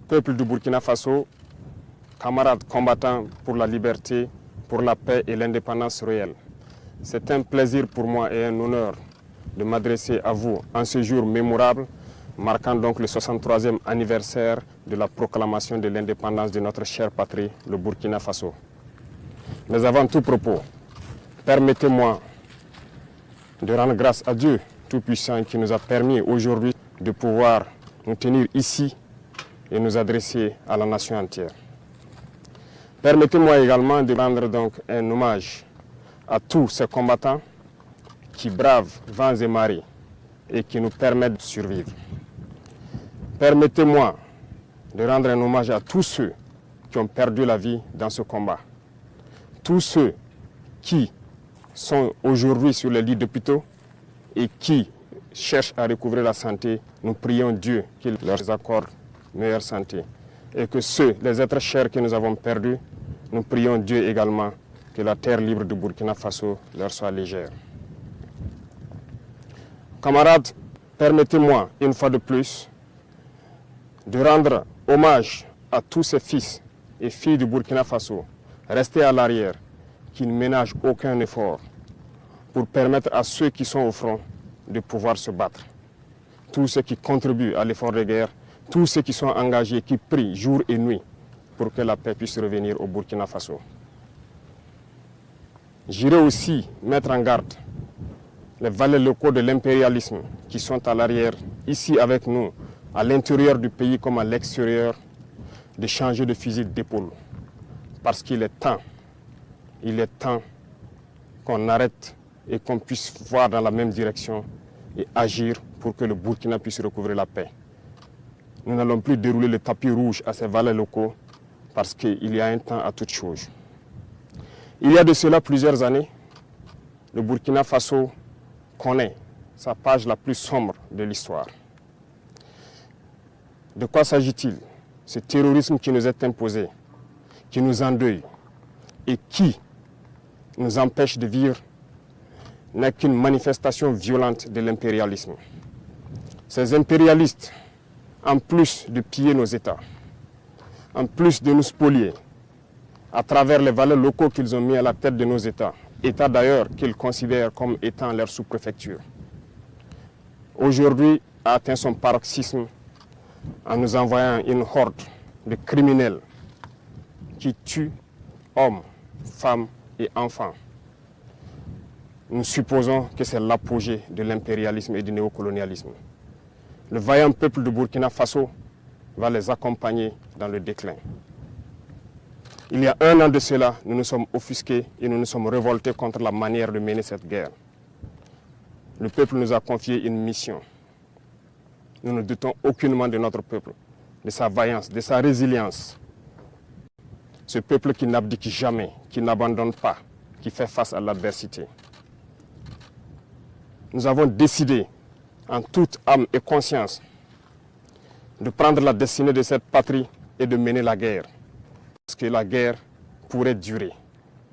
Peuple du Burkina Faso, camarades combattants pour la liberté, pour la paix et l'indépendance réelle. C'est un plaisir pour moi et un honneur de m'adresser à vous en ce jour mémorable, marquant donc le 63e anniversaire de la proclamation de l'indépendance de notre chère patrie, le Burkina Faso. Mais avant tout propos, permettez-moi de rendre grâce à Dieu Tout-Puissant qui nous a permis aujourd'hui de pouvoir nous tenir ici et nous adresser à la nation entière. Permettez-moi également de rendre donc un hommage à tous ces combattants qui bravent vents et marées et qui nous permettent de survivre. Permettez-moi de rendre un hommage à tous ceux qui ont perdu la vie dans ce combat. Tous ceux qui sont aujourd'hui sur les lits d'hôpitaux et qui cherchent à recouvrer la santé, nous prions Dieu qu'il leur accorde meilleure santé. Et que ceux, les êtres chers que nous avons perdus, nous prions Dieu également que la terre libre du Burkina Faso leur soit légère. Camarades, permettez-moi une fois de plus de rendre hommage à tous ces fils et filles du Burkina Faso restés à l'arrière, qui ne ménagent aucun effort pour permettre à ceux qui sont au front de pouvoir se battre. Tous ceux qui contribuent à l'effort de guerre, tous ceux qui sont engagés, qui prient jour et nuit pour que la paix puisse revenir au Burkina Faso. J'irai aussi mettre en garde les valets locaux de l'impérialisme qui sont à l'arrière, ici avec nous, à l'intérieur du pays comme à l'extérieur, de changer de fusil d'épaule. Parce qu'il est temps qu'on arrête et qu'on puisse voir dans la même direction et agir pour que le Burkina puisse recouvrer la paix. Nous n'allons plus dérouler le tapis rouge à ces valets locaux parce qu'il y a un temps à toute chose. Il y a de cela plusieurs années, le Burkina Faso connaît sa page la plus sombre de l'histoire. De quoi s'agit-il? Ce terrorisme qui nous est imposé, qui nous endeuille et qui nous empêche de vivre n'est qu'une manifestation violente de l'impérialisme. Ces impérialistes, en plus de piller nos États, en plus de nous spolier, à travers les valeurs locaux qu'ils ont mis à la tête de nos États, États d'ailleurs qu'ils considèrent comme étant leur sous-préfecture, aujourd'hui a atteint son paroxysme en nous envoyant une horde de criminels qui tuent hommes, femmes et enfants. Nous supposons que c'est l'apogée de l'impérialisme et du néocolonialisme. Le vaillant peuple de Burkina Faso va les accompagner dans le déclin. Il y a un an de cela, nous nous sommes offusqués et nous nous sommes révoltés contre la manière de mener cette guerre. Le peuple nous a confié une mission. Nous ne doutons aucunement de notre peuple, de sa vaillance, de sa résilience. Ce peuple qui n'abdique jamais, qui n'abandonne pas, qui fait face à l'adversité. Nous avons décidé, en toute âme et conscience, de prendre la destinée de cette patrie et de mener la guerre. Parce que la guerre pourrait durer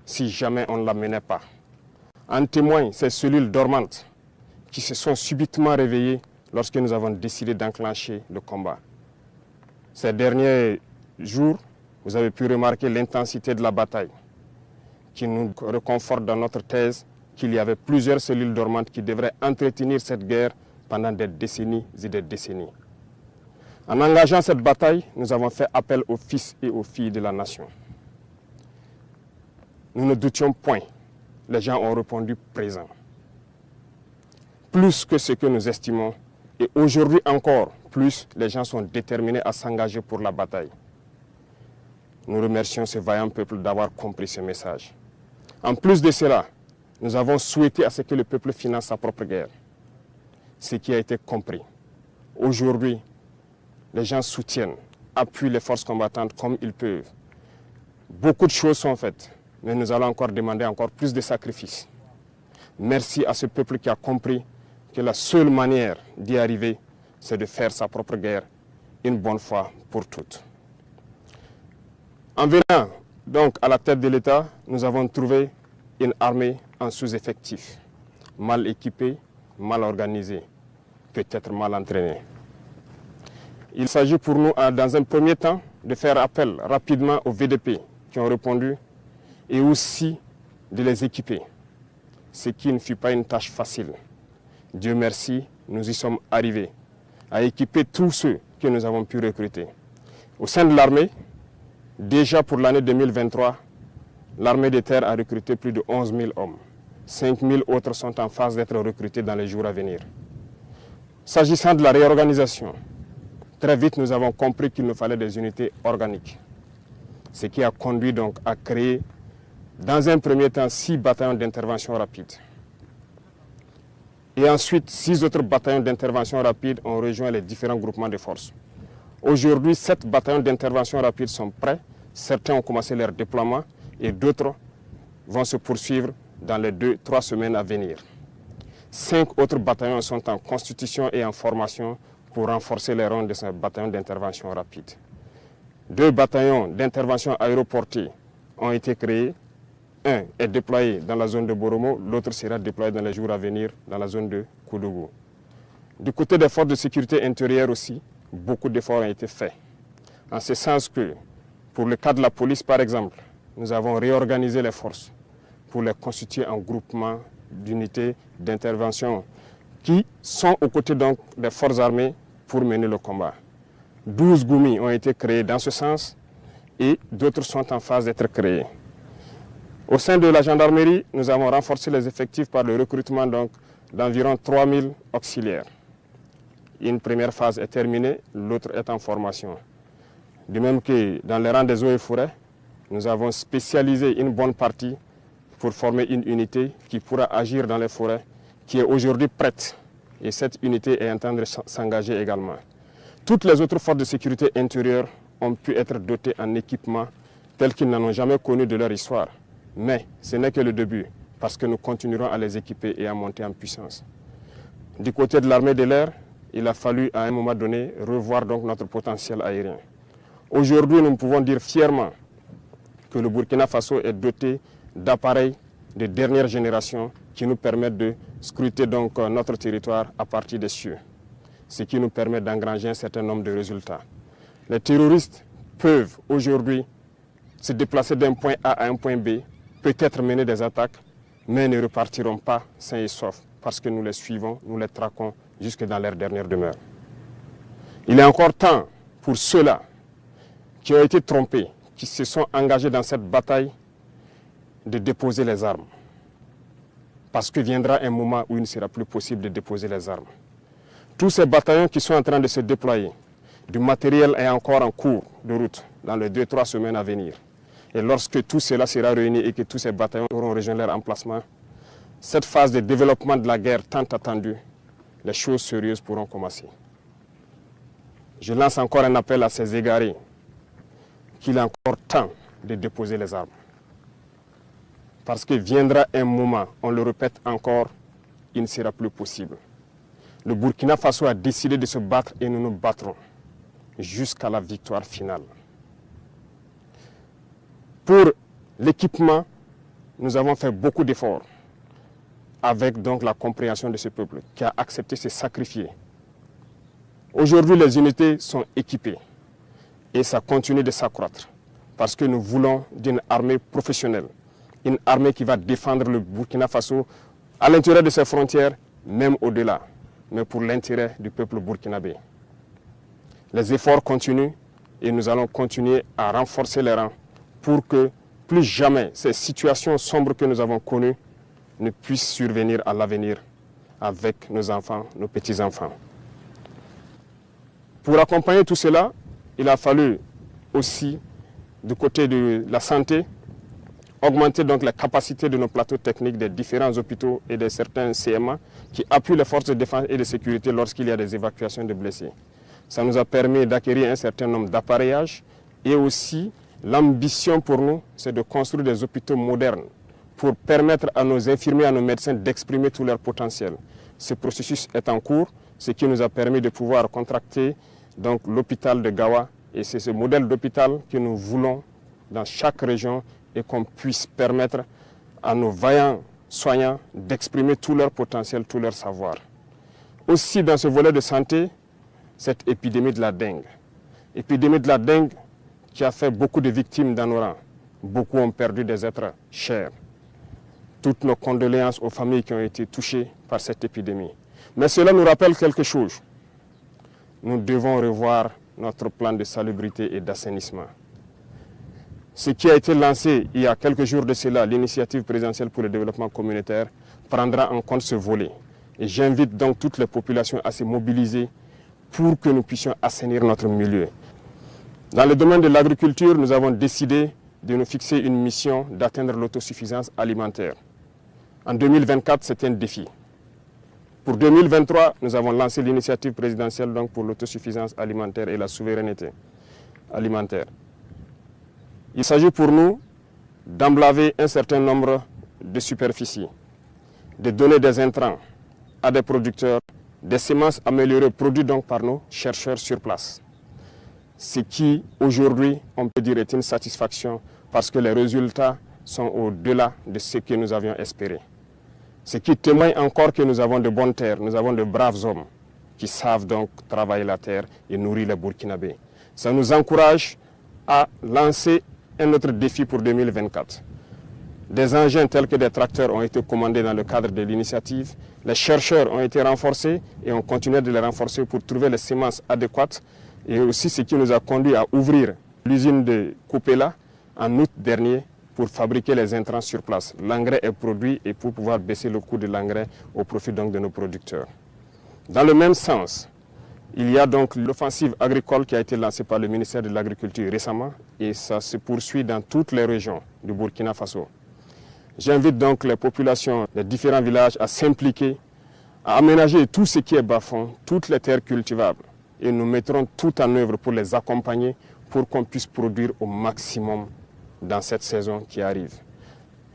si jamais on ne la menait pas. En témoignent ces cellules dormantes qui se sont subitement réveillées lorsque nous avons décidé d'enclencher le combat. Ces derniers jours, vous avez pu remarquer l'intensité de la bataille qui nous reconforte dans notre thèse qu'il y avait plusieurs cellules dormantes qui devraient entretenir cette guerre pendant des décennies et des décennies. En engageant cette bataille, nous avons fait appel aux fils et aux filles de la nation. Nous ne doutions point. Les gens ont répondu présent. Plus que ce que nous estimons, et aujourd'hui encore plus, les gens sont déterminés à s'engager pour la bataille. Nous remercions ce vaillant peuple d'avoir compris ce message. En plus de cela, nous avons souhaité à ce que le peuple finance sa propre guerre. Ce qui a été compris. Aujourd'hui, les gens soutiennent, appuient les forces combattantes comme ils peuvent. Beaucoup de choses sont faites, mais nous allons encore demander encore plus de sacrifices. Merci à ce peuple qui a compris que la seule manière d'y arriver, c'est de faire sa propre guerre une bonne fois pour toutes. En venant donc à la tête de l'État, nous avons trouvé une armée en sous-effectif, mal équipée, mal organisée, peut-être mal entraînée. Il s'agit pour nous, dans un premier temps, de faire appel rapidement aux VDP qui ont répondu et aussi de les équiper, ce qui ne fut pas une tâche facile. Dieu merci, nous y sommes arrivés à équiper tous ceux que nous avons pu recruter. Au sein de l'armée, déjà pour l'année 2023, l'armée de terre a recruté plus de 11 000 hommes. 5 000 autres sont en phase d'être recrutés dans les jours à venir. S'agissant de la réorganisation, très vite nous avons compris qu'il nous fallait des unités organiques. Ce qui a conduit donc à créer dans un premier temps 6 bataillons d'intervention rapide. Et ensuite, 6 autres bataillons d'intervention rapide ont rejoint les différents groupements de forces. Aujourd'hui, 7 bataillons d'intervention rapide sont prêts. Certains ont commencé leur déploiement et d'autres vont se poursuivre dans les 2-3 semaines à venir. 5 autres bataillons sont en constitution et en formation pour renforcer les rangs de ces bataillons d'intervention rapide. 2 bataillons d'intervention aéroportée ont été créés. Un est déployé dans la zone de Boromo, l'autre sera déployé dans les jours à venir dans la zone de Koudougou. Du côté des forces de sécurité intérieure aussi, beaucoup d'efforts ont été faits. En ce sens que, pour le cas de la police par exemple, nous avons réorganisé les forces pour les constituer en groupements d'unités d'intervention qui sont aux côtés donc des forces armées pour mener le combat. 12 GOUMI ont été créés dans ce sens et d'autres sont en phase d'être créés. Au sein de la gendarmerie, nous avons renforcé les effectifs par le recrutement d'environ 3 000 auxiliaires. Une première phase est terminée, l'autre est en formation. De même que dans les rangs des eaux et forêts, nous avons spécialisé une bonne partie pour former une unité qui pourra agir dans les forêts, qui est aujourd'hui prête. Et cette unité est en train de s'engager également. Toutes les autres forces de sécurité intérieure ont pu être dotées en équipement tels qu'ils n'en ont jamais connu de leur histoire. Mais ce n'est que le début, parce que nous continuerons à les équiper et à monter en puissance. Du côté de l'armée de l'air, il a fallu à un moment donné revoir donc notre potentiel aérien. Aujourd'hui, nous pouvons dire fièrement que le Burkina Faso est doté d'appareils de dernière génération qui nous permettent de scruter donc notre territoire à partir des cieux, ce qui nous permet d'engranger un certain nombre de résultats. Les terroristes peuvent aujourd'hui se déplacer d'un point A à un point B, peut-être mener des attaques, mais ne repartiront pas sains et saufs parce que nous les suivons, nous les traquons jusque dans leur dernière demeure. Il est encore temps pour ceux-là qui ont été trompés, qui se sont engagés dans cette bataille, de déposer les armes. Parce que viendra un moment où il ne sera plus possible de déposer les armes. Tous ces bataillons qui sont en train de se déployer, du matériel est encore en cours de route dans les 2-3 semaines à venir. Et lorsque tout cela sera réuni et que tous ces bataillons auront rejoint leur emplacement, cette phase de développement de la guerre tant attendue, les choses sérieuses pourront commencer. Je lance encore un appel à ces égarés qu'il est encore temps de déposer les armes. Parce que viendra un moment, on le répète encore, il ne sera plus possible. Le Burkina Faso a décidé de se battre et nous nous battrons jusqu'à la victoire finale. Pour l'équipement, nous avons fait beaucoup d'efforts avec donc la compréhension de ce peuple qui a accepté de se sacrifier. Aujourd'hui, les unités sont équipées et ça continue de s'accroître parce que nous voulons d'une armée professionnelle, une armée qui va défendre le Burkina Faso à l'intérieur de ses frontières, même au-delà, mais pour l'intérêt du peuple burkinabé. Les efforts continuent et nous allons continuer à renforcer les rangs pour que plus jamais ces situations sombres que nous avons connues ne puissent survenir à l'avenir avec nos enfants, nos petits-enfants. Pour accompagner tout cela, il a fallu aussi, du côté de la santé, augmenter donc la capacité de nos plateaux techniques des différents hôpitaux et de certains CMA qui appuient les forces de défense et de sécurité lorsqu'il y a des évacuations de blessés. Ça nous a permis d'acquérir un certain nombre d'appareillages et aussi l'ambition pour nous, c'est de construire des hôpitaux modernes pour permettre à nos infirmiers, à nos médecins d'exprimer tout leur potentiel. Ce processus est en cours, ce qui nous a permis de pouvoir contracter donc l'hôpital de Gawa et c'est ce modèle d'hôpital que nous voulons dans chaque région et qu'on puisse permettre à nos vaillants soignants d'exprimer tout leur potentiel, tout leur savoir. Aussi dans ce volet de santé, cette épidémie de la dengue. Épidémie de la dengue qui a fait beaucoup de victimes dans nos rangs. Beaucoup ont perdu des êtres chers. Toutes nos condoléances aux familles qui ont été touchées par cette épidémie. Mais cela nous rappelle quelque chose. Nous devons revoir notre plan de salubrité et d'assainissement. Ce qui a été lancé il y a quelques jours de cela, l'initiative présidentielle pour le développement communautaire, prendra en compte ce volet. Et j'invite donc toutes les populations à se mobiliser pour que nous puissions assainir notre milieu. Dans le domaine de l'agriculture, nous avons décidé de nous fixer une mission d'atteindre l'autosuffisance alimentaire. En 2024, c'est un défi. Pour 2023, nous avons lancé l'initiative présidentielle donc, pour l'autosuffisance alimentaire et la souveraineté alimentaire. Il s'agit pour nous d'emblaver un certain nombre de superficies, de donner des intrants à des producteurs, des semences améliorées produites donc par nos chercheurs sur place. Ce qui, aujourd'hui, on peut dire est une satisfaction parce que les résultats sont au-delà de ce que nous avions espéré. Ce qui témoigne encore que nous avons de bonnes terres, nous avons de braves hommes qui savent donc travailler la terre et nourrir les Burkinabés. Ça nous encourage à lancer un autre défi pour 2024. Des engins tels que des tracteurs ont été commandés dans le cadre de l'initiative. Les chercheurs ont été renforcés et on continue de les renforcer pour trouver les semences adéquates. Et aussi ce qui nous a conduit à ouvrir l'usine de Coupéla en août dernier pour fabriquer les intrants sur place. L'engrais est produit et pour pouvoir baisser le coût de l'engrais au profit donc de nos producteurs. Dans le même sens, il y a donc l'offensive agricole qui a été lancée par le ministère de l'Agriculture récemment et ça se poursuit dans toutes les régions du Burkina Faso. J'invite donc les populations des différents villages à s'impliquer, à aménager tout ce qui est bas-fond, toutes les terres cultivables. Et nous mettrons tout en œuvre pour les accompagner pour qu'on puisse produire au maximum dans cette saison qui arrive.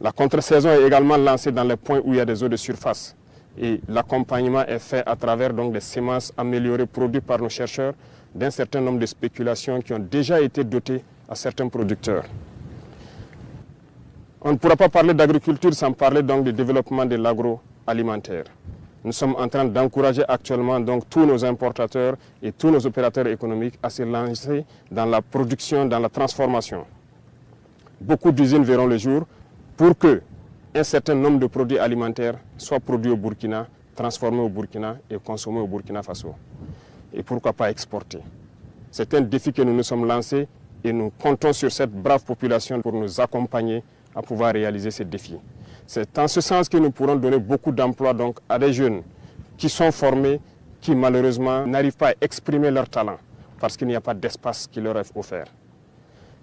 La contre-saison est également lancée dans les points où il y a des eaux de surface. Et l'accompagnement est fait à travers donc des semences améliorées produites par nos chercheurs d'un certain nombre de spéculations qui ont déjà été dotées à certains producteurs. On ne pourra pas parler d'agriculture sans parler donc du développement de l'agroalimentaire. Nous sommes en train d'encourager actuellement donc tous nos importateurs et tous nos opérateurs économiques à se lancer dans la production, dans la transformation. Beaucoup d'usines verront le jour pour que un certain nombre de produits alimentaires soient produits au Burkina, transformés au Burkina et consommés au Burkina Faso. Et pourquoi pas exporter. C'est un défi que nous nous sommes lancés et nous comptons sur cette brave population pour nous accompagner à pouvoir réaliser ces défis. C'est en ce sens que nous pourrons donner beaucoup d'emplois donc à des jeunes qui sont formés, qui malheureusement n'arrivent pas à exprimer leur talent parce qu'il n'y a pas d'espace qui leur est offert.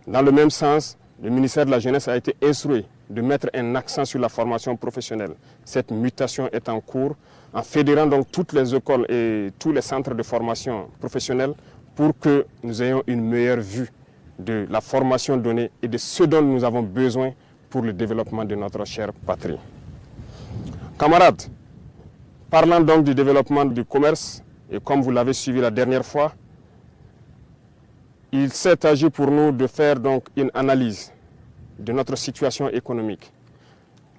Dans le même sens, le ministère de la Jeunesse a été instruit de mettre un accent sur la formation professionnelle. Cette mutation est en cours en fédérant donc toutes les écoles et tous les centres de formation professionnelle pour que nous ayons une meilleure vue de la formation donnée et de ce dont nous avons besoin pour le développement de notre chère patrie. Camarades, parlant donc du développement du commerce, et comme vous l'avez suivi la dernière fois, il s'est agi pour nous de faire donc une analyse de notre situation économique.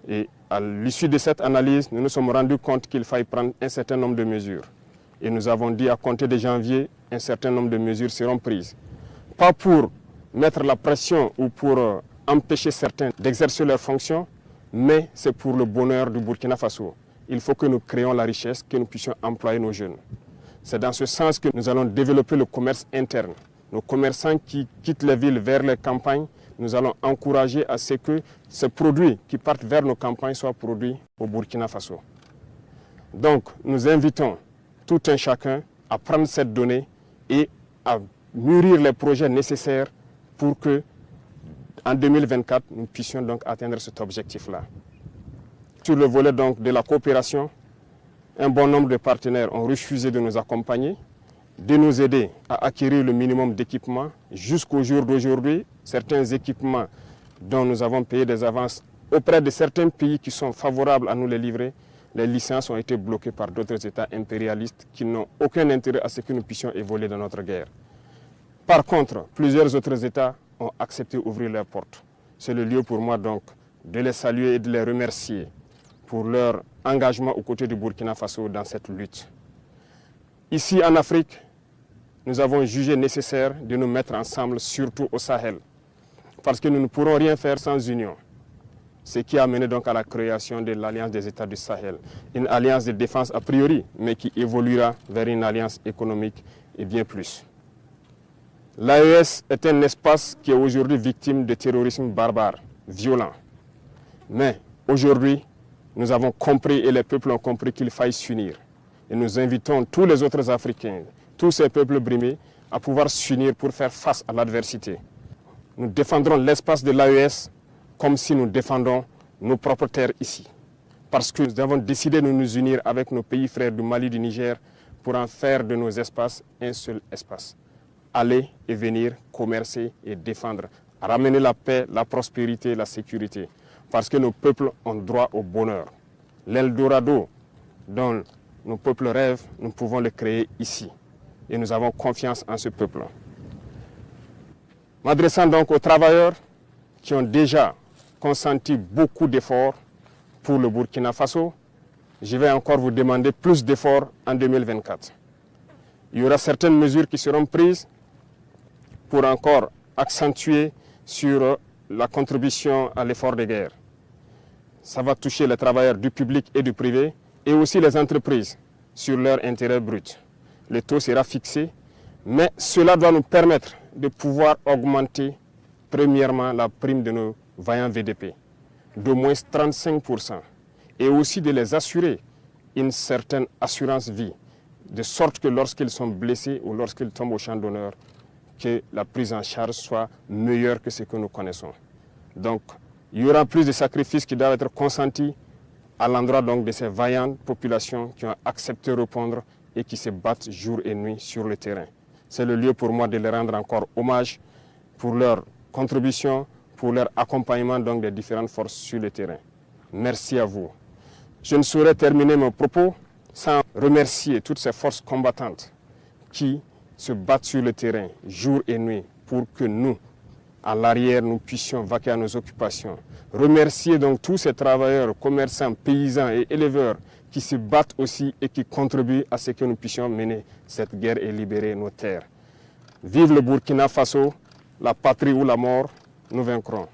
Et à l'issue de cette analyse, nous nous sommes rendus compte qu'il fallait prendre un certain nombre de mesures. Et nous avons dit à compter de janvier, un certain nombre de mesures seront prises. Pas pour mettre la pression ou pour empêcher certains d'exercer leurs fonctions, mais c'est pour le bonheur du Burkina Faso. Il faut que nous créions la richesse, que nous puissions employer nos jeunes. C'est dans ce sens que nous allons développer le commerce interne. Nos commerçants qui quittent les villes vers les campagnes, nous allons encourager à ce que ces produits qui partent vers nos campagnes soient produits au Burkina Faso. Donc, nous invitons tout un chacun à prendre cette donnée et à mûrir les projets nécessaires pour que, en 2024, nous puissions donc atteindre cet objectif-là. Sur le volet donc de la coopération, un bon nombre de partenaires ont refusé de nous accompagner, de nous aider à acquérir le minimum d'équipements. Jusqu'au jour d'aujourd'hui, certains équipements dont nous avons payé des avances auprès de certains pays qui sont favorables à nous les livrer, les licences ont été bloquées par d'autres États impérialistes qui n'ont aucun intérêt à ce que nous puissions évoluer dans notre guerre. Par contre, plusieurs autres États ont accepté d'ouvrir leurs portes. C'est le lieu pour moi donc de les saluer et de les remercier pour leur engagement aux côtés du Burkina Faso dans cette lutte. Ici en Afrique, nous avons jugé nécessaire de nous mettre ensemble, surtout au Sahel, parce que nous ne pourrons rien faire sans union. Ce qui a mené donc à la création de l'Alliance des États du Sahel, une alliance de défense a priori, mais qui évoluera vers une alliance économique et bien plus. L'AES est un espace qui est aujourd'hui victime de terrorisme barbare, violent. Mais aujourd'hui, nous avons compris et les peuples ont compris qu'il faille s'unir. Et nous invitons tous les autres Africains, tous ces peuples brimés, à pouvoir s'unir pour faire face à l'adversité. Nous défendrons l'espace de l'AES comme si nous défendons nos propres terres ici. Parce que nous avons décidé de nous unir avec nos pays frères du Mali, du Niger, pour en faire de nos espaces un seul espace. Aller et venir, commercer et défendre, ramener la paix, la prospérité, la sécurité. Parce que nos peuples ont droit au bonheur. L'Eldorado dont nos peuples rêvent, nous pouvons le créer ici. Et nous avons confiance en ce peuple. M'adressant donc aux travailleurs qui ont déjà consenti beaucoup d'efforts pour le Burkina Faso, je vais encore vous demander plus d'efforts en 2024. Il y aura certaines mesures qui seront prises pour encore accentuer sur la contribution à l'effort de guerre. Ça va toucher les travailleurs du public et du privé et aussi les entreprises sur leur intérêt brut. Le taux sera fixé, mais cela doit nous permettre de pouvoir augmenter premièrement la prime de nos vaillants VDP d'au moins 35% et aussi de les assurer une certaine assurance vie, de sorte que lorsqu'ils sont blessés ou lorsqu'ils tombent au champ d'honneur, que la prise en charge soit meilleure que ce que nous connaissons. Donc, il y aura plus de sacrifices qui doivent être consentis à l'endroit donc de ces vaillantes populations qui ont accepté de répondre et qui se battent jour et nuit sur le terrain. C'est le lieu pour moi de leur rendre encore hommage pour leur contribution, pour leur accompagnement donc des différentes forces sur le terrain. Merci à vous. Je ne saurais terminer mon propos sans remercier toutes ces forces combattantes qui se battent sur le terrain jour et nuit pour que nous, à l'arrière, nous puissions vaquer à nos occupations. Remercier donc tous ces travailleurs, commerçants, paysans et éleveurs qui se battent aussi et qui contribuent à ce que nous puissions mener cette guerre et libérer nos terres. Vive le Burkina Faso, la patrie ou la mort, nous vaincrons.